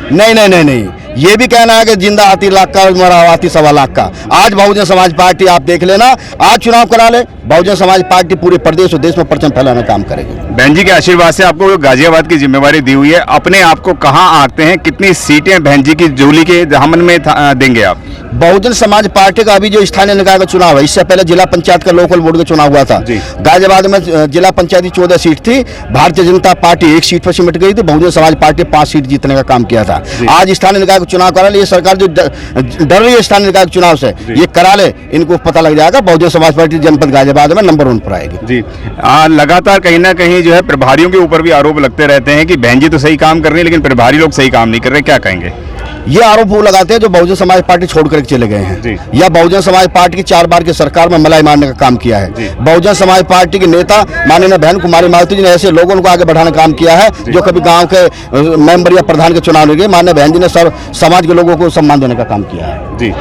नहीं नहीं नहीं नहीं, ये भी कहना है कि जिंदा हाथी लाख का, मरा हुआ हाथी 1.25 लाख का। आज बहुजन समाज पार्टी आप देख लेना, आज चुनाव करा ले, बहुजन समाज पार्टी पूरे प्रदेश और देश में परचम फैलाने का काम करेगी। बहन जी के आशीर्वाद से आपको गाजियाबाद की जिम्मेवारी दी हुई है, अपने आप को कहाँ आंकते हैं, कितनी सीटें बहन जी की जोली के दामन में देंगे आप? बहुजन समाज पार्टी का अभी जो स्थानीय निकाय का चुनाव है, इससे पहले जिला पंचायत का लोकल बोर्ड का चुनाव हुआ था। गाजियाबाद में जिला पंचायत की 14 सीट थी, भारतीय जनता पार्टी 1 सीट पर सिमट गई थी, बहुजन समाज पार्टी 5 सीट जीतने का काम किया था। आज स्थानीय निकाय का चुनाव करा ले, ये सरकार जो डर रही है स्थानीय निकाय के चुनाव से, ये करा ले, इनको पता लग जाएगा बहुजन समाज पार्टी जनपद गाजियाबाद में नंबर 1 पर आएगी। जी, लगातार कहीं ना कहीं जो है प्रभारियों के ऊपर भी आरोप लगते रहते हैं कि बहन जी तो सही काम कर रही है लेकिन प्रभारी लोग सही काम नहीं कर रहे, क्या कहेंगे? ये आरोप वो लगाते हैं जो बहुजन समाज पार्टी छोड़कर चले गए हैं, या बहुजन समाज पार्टी की 4 बार की सरकार में मलाई मारने का काम किया है। बहुजन समाज पार्टी के नेता माननीय बहन कुमारी मायावती जी ने ऐसे लोगों को आगे बढ़ाने का काम किया है जो कभी गांव के मेंबर या प्रधान के चुनाव नहीं गए। माननीय बहन जी ने समाज के लोगों को सम्मान देने का काम किया है। जी,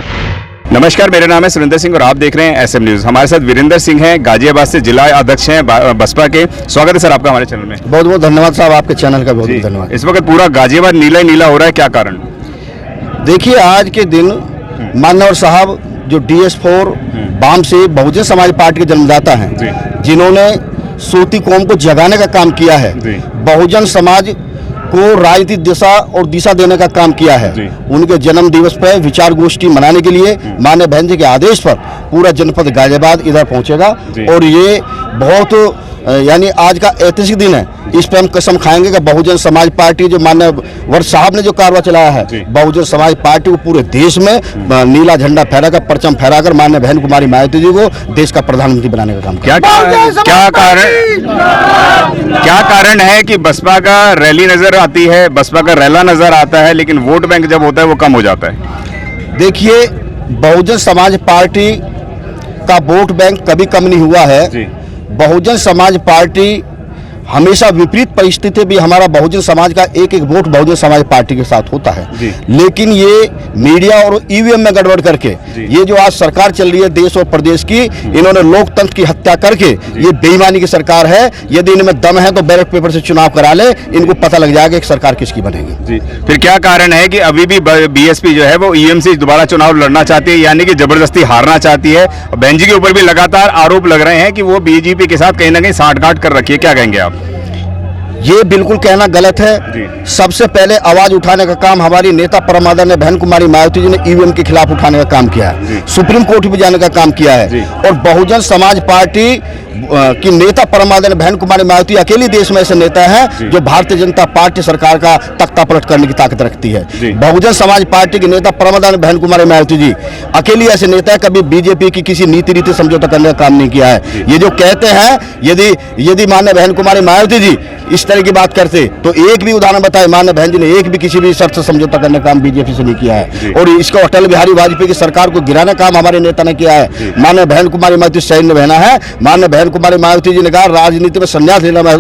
नमस्कार, मेरा नाम है सुरेंद्र सिंह और आप देख रहे हैं एसएम न्यूज। हमारे साथ वीरेंद्र सिंह हैं, गाजियाबाद से जिला अध्यक्ष हैं बसपा के। स्वागत है सर आपका हमारे चैनल में। बहुत बहुत धन्यवाद साहब, आपके चैनल का बहुत बहुत धन्यवाद। इस वक्त पूरा गाजियाबाद नीला ही नीला हो रहा है, क्या कारण? देखिए, आज के दिन मान्यवर साहब जो DS4 बाम से बहुजन समाज पार्टी के जन्मदाता हैं, जिन्होंने सूती कौम को जगाने का काम किया है, बहुजन समाज को राजनीतिक दिशा और दिशा देने का काम किया है, उनके जन्म दिवस पर विचार गोष्ठी मनाने के लिए माननीय बहन जी के आदेश पर पूरा जनपद गाजियाबाद इधर पहुंचेगा। और ये बहुत यानी आज का ऐतिहासिक दिन है। इस पर हम कसम खाएंगे कि बहुजन समाज पार्टी जो मान्यवर साहब ने जो कारवा चलाया है, बहुजन समाज पार्टी को पूरे देश में नीला झंडा फहराकर, परचम फहराकर माननीय बहन कुमारी मायावती जी को देश का प्रधानमंत्री बनाने का काम। क्या कारण है कि बसपा का रैली नजर आती है, बसपा का रैला नजर आता है, लेकिन वोट बैंक जब होता है वो कम हो जाता है? देखिए, बहुजन समाज पार्टी का वोट बैंक कभी कम नहीं हुआ है। बहुजन समाज पार्टी हमेशा विपरीत परिस्थिति भी हमारा बहुजन समाज का एक एक वोट बहुजन समाज पार्टी के साथ होता है, लेकिन ये मीडिया और EVM में गड़बड़ करके ये जो आज सरकार चल रही है देश और प्रदेश की, इन्होंने लोकतंत्र की हत्या करके ये बेईमानी की सरकार है। यदि इनमें दम है तो बैलेट पेपर से चुनाव करा ले, इनको पता लग जाएगा कि सरकार किसकी बनेगी। फिर क्या कारण है कि अभी भी BSP जो है वो EM से दोबारा चुनाव लड़ना चाहती है, यानी कि जबरदस्ती हारना चाहती है? बहन जी के ऊपर भी लगातार आरोप लग रहे हैं कि वो BJP के साथ कहीं ना कहीं साठगांठ कर रखी है, क्या कहेंगे आप? ये बिल्कुल कहना गलत है। सबसे पहले आवाज उठाने का काम हमारी नेता परमादरणीय बहन कुमारी मायावती जी ने EVM के खिलाफ उठाने का काम किया है, सुप्रीम कोर्ट भी जाने का काम किया है। और बहुजन समाज पार्टी की नेता परमादरणीय बहन कुमारी मायावती अकेली देश में ऐसे नेता है जो भारतीय जनता पार्टी सरकार का तख्ता पलट करने की ताकत रखती है। बहुजन समाज पार्टी की नेता परमादरणीय बहन कुमारी मायावती जी अकेली ऐसे नेता है, कभी BJP की किसी नीति रीति समझौता करने का काम नहीं किया है। ये जो कहते हैं, यदि माननीय बहन कुमारी मायावती जी इस तरह की बात करते तो एक भी उदाहरण बताए, माननीय बहन जी ने एक भी किसी भी शर्त से समझौता करने का काम BJP से नहीं किया है। और इसको अटल बिहारी वाजपेयी की सरकार को गिराने का काम हमारे नेता ने किया है। माननीय बहन कुमारी मायावती सैन्य बहना है। माननीय बहन कुमारी मायावती जी ने कहा राजनीति में संन्यास लेना मैं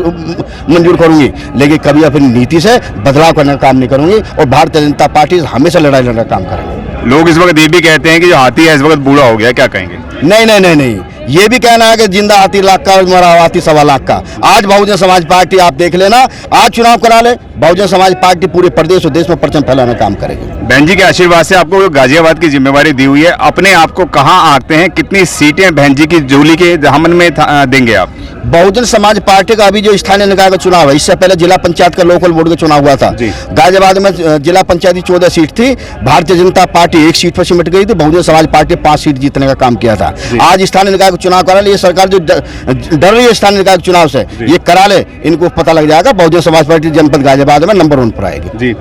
मंजूर करूंगी, लेकिन कभी अपनी नीति से बदलाव करने का काम नहीं करूंगी और भारतीय जनता पार्टी हमेशा लड़ाई लड़ने का काम करेंगे। लोग इस वक्त ये भी कहते हैं कि जो हाथी है इस वक्त बूढ़ा हो गया, क्या कहेंगे? नहीं नहीं नहीं नहीं, ये भी कहना है कि जिंदा हाथी लाख का, मरा हुआ हाथी 1.25 लाख का। आज बहुजन समाज पार्टी आप देख लेना, आज चुनाव करा ले, बहुजन समाज पार्टी पूरे प्रदेश और देश में परचम फैलाने का काम करेगी। बहन जी के आशीर्वाद से आपको गाजियाबाद की जिम्मेवारी दी हुई है, अपने आप को कहाँ आंकते हैं, कितनी सीटें बहन जी की जोली के दामन में देंगे आप? बहुजन समाज पार्टी का अभी जो स्थानीय निकाय का चुनाव है, इससे पहले जिला पंचायत का लोकल बोर्ड का चुनाव हुआ था। गाजियाबाद में जिला पंचायत की 14 सीट थी, भारतीय जनता पार्टी 1 सीट पर सिमट गई थी, बहुजन समाज पार्टी 5 सीट जीतने का काम किया था। आज स्थानीय निकाय का चुनाव करा ले, ये सरकार जो डर रही है स्थानीय निकाय के चुनाव से, ये करा ले, इनको पता लग जाएगा बहुजन समाज पार्टी जनपद गाजियाबाद में नंबर 1 पर आएगी।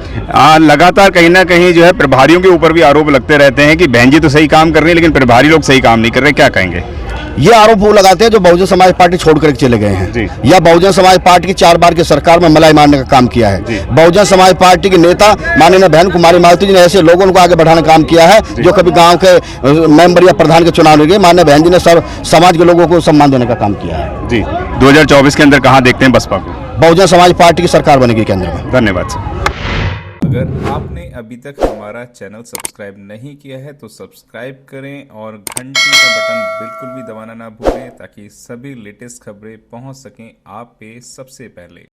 लगातार कहीं ना कहीं जो है प्रभारियों के ऊपर भी आरोप लगते रहते हैं कि बहन जी तो सही काम कर रही है लेकिन प्रभारी लोग सही काम नहीं कर रहे, क्या कहेंगे? ये आरोप वो लगाते हैं जो बहुजन समाज पार्टी छोड़कर चले गए हैं, या बहुजन समाज पार्टी की 4 बार की सरकार में मलाई मारने का काम किया है। बहुजन समाज पार्टी के नेता माननीय बहन कुमारी मायावती जी ने ऐसे लोगों को आगे बढ़ाने का काम किया है जो कभी गांव के मेंबर या प्रधान के चुनाव नहीं गए। माननीय बहन जी ने समाज के लोगों को सम्मान देने का काम किया है। 2024 के अंदर कहाँ देखते हैं बसपा को? बहुजन समाज पार्टी की सरकार बनेगी केंद्र में। धन्यवाद सर। अगर आपने अभी तक हमारा चैनल सब्सक्राइब नहीं किया है तो सब्सक्राइब करें और घंटी का बटन बिल्कुल भी दबाना ना भूलें ताकि सभी लेटेस्ट खबरें पहुंच सकें आप पे सबसे पहले।